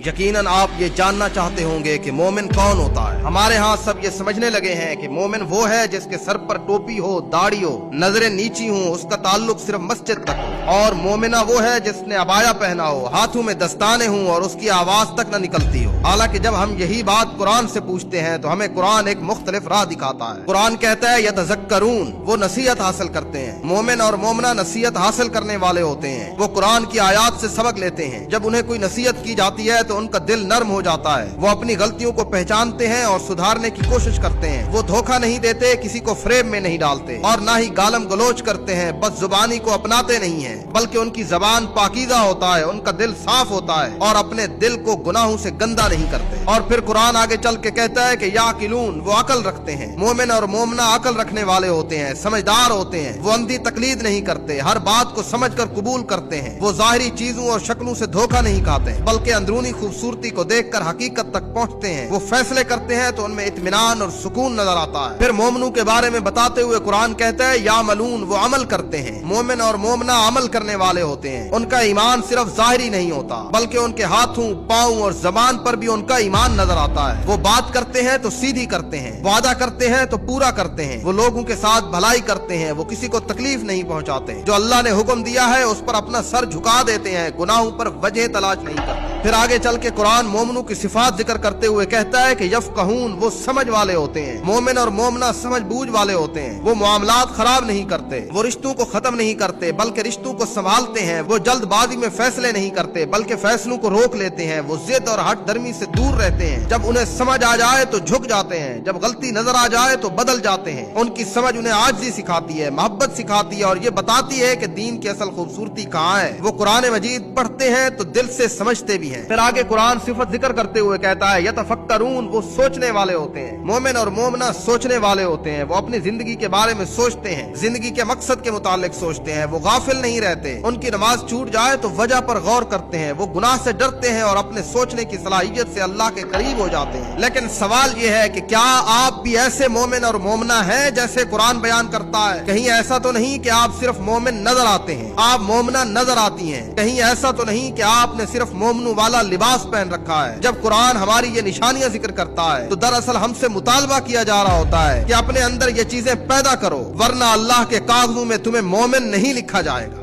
यकीनन आप ये जानना चाहते होंगे कि मोमिन कौन होता है। हमारे यहाँ सब ये समझने लगे हैं कि मोमिन वो है जिसके सर पर टोपी हो, दाढ़ी हो, नजरें नीची हो, उसका ताल्लुक सिर्फ मस्जिद तक हो। और मोमिना वो है जिसने अबाया पहना हो, हाथों में दस्ताने हों और उसकी आवाज तक न निकलती हो। हालांकि जब हम यही बात कुरान से पूछते हैं तो हमें कुरान एक मुख्तलिफ राह दिखाता है। कुरान कहता है यतज़क्करून, वो नसीहत हासिल करते हैं। मोमिन और मोमिना नसीहत हासिल करने वाले होते हैं। वो कुरान की आयात से सबक लेते हैं। जब उन्हें कोई नसीहत की जाती है तो उनका दिल नर्म हो जाता है। वो अपनी गलतियों को पहचानते हैं और सुधारने की कोशिश करते हैं। वो धोखा नहीं देते, किसी को फ्रेम में नहीं डालते और ना ही गालम गलोच करते हैं, बस जुबानी को अपनाते नहीं हैं, बल्कि उनकी जबान पाकीज़ा होता है, उनका दिल साफ होता है और अपने दिल को गुनाहों से गंदा नहीं करते। और फिर कुरान आगे चल के कहता है कि याकिलून, वो अकल रखते हैं। मोमिन और मोमना अकल रखने वाले होते हैं, समझदार होते हैं। वो अंधी तकलीद नहीं करते, हर बात को समझकर कबूल करते हैं। वो जाहिरी चीजों और शक्लों से धोखा नहीं खाते, बल्कि अंदरूनी खूबसूरती को देखकर हकीकत तक पहुंचते हैं। वो फैसले करते हैं तो उनमें इत्मीनान और सुकून नजर आता है। फिर मोमनों के बारे में बताते हुए कुरान कहता है यामलून, वो अमल करते हैं। मोमिन और मोमना अमल करने वाले होते हैं। उनका ईमान सिर्फ जाहिरी नहीं होता, बल्कि उनके हाथों, पांव और जबान पर भी उनका ईमान नजर आता है। वो बात करते हैं तो सीधी करते हैं, वादा करते हैं तो पूरा करते हैं। वो लोगों के साथ भलाई करते हैं, वो किसी को तकलीफ नहीं पहुंचाते। जो अल्लाह ने हुक्म दिया है उस पर अपना सर झुका देते हैं, गुनाहों पर वजह तलाश नहीं करते। फिर आगे चल के कुरान मोमनों की सिफात जिक्र करते हुए कहता है कि यफ़क़हून, वो समझ वाले होते हैं। मोमिन और मोमना समझ बूझ वाले होते हैं। वो मामलात खराब नहीं करते, वो रिश्तों को खत्म नहीं करते, बल्कि रिश्तों को संभालते हैं। वो जल्दबाजी में फैसले नहीं करते, बल्कि फैसलों को रोक लेते हैं। वो जिद और हट दर्मी से दूर रहते हैं। जब उन्हें समझ आ जाए तो झुक जाते हैं, जब गलती नजर आ जाए तो बदल जाते हैं। उनकी समझ उन्हें आजिज़ी सिखाती है, मोहब्बत सिखाती है और ये बताती है कि दीन की असल खूबसूरती कहाँ है। वो कुरान मजीद पढ़ते हैं तो दिल से समझते भी हैं। फिर आगे कुरान सिफत जिक्र करते हुए कहता है यतफक्करून, वो सोचने वाले होते हैं। मोमिन और मोमना सोचने वाले होते हैं। वो अपनी जिंदगी के बारे में सोचते हैं, जिंदगी के मकसद के मुतालिक सोचते हैं। वो गाफिल नहीं रहते। उनकी नमाज छूट जाए तो वजह पर गौर करते हैं। वो गुनाह से डरते हैं और अपने सोचने की सलाहियत से अल्लाह के करीब हो जाते हैं। लेकिन सवाल ये है कि क्या आप भी ऐसे मोमिन और मोमना हैं जैसे कुरान बयान करता है? कहीं ऐसा तो नहीं कि आप सिर्फ मोमिन नजर आते हैं, आप मोमना नजर आती हैं? कहीं ऐसा तो नहीं कि आपने सिर्फ मोमनों वाला लिबास पहन रखा है? जब कुरान हमारी ये निशानियां जिक्र करता है तो दरअसल हमसे मुतालबा किया जा रहा होता है कि अपने अंदर ये चीजें पैदा करो, वरना अल्लाह के कागजों में तुम्हें मोमिन नहीं लिखा जाएगा।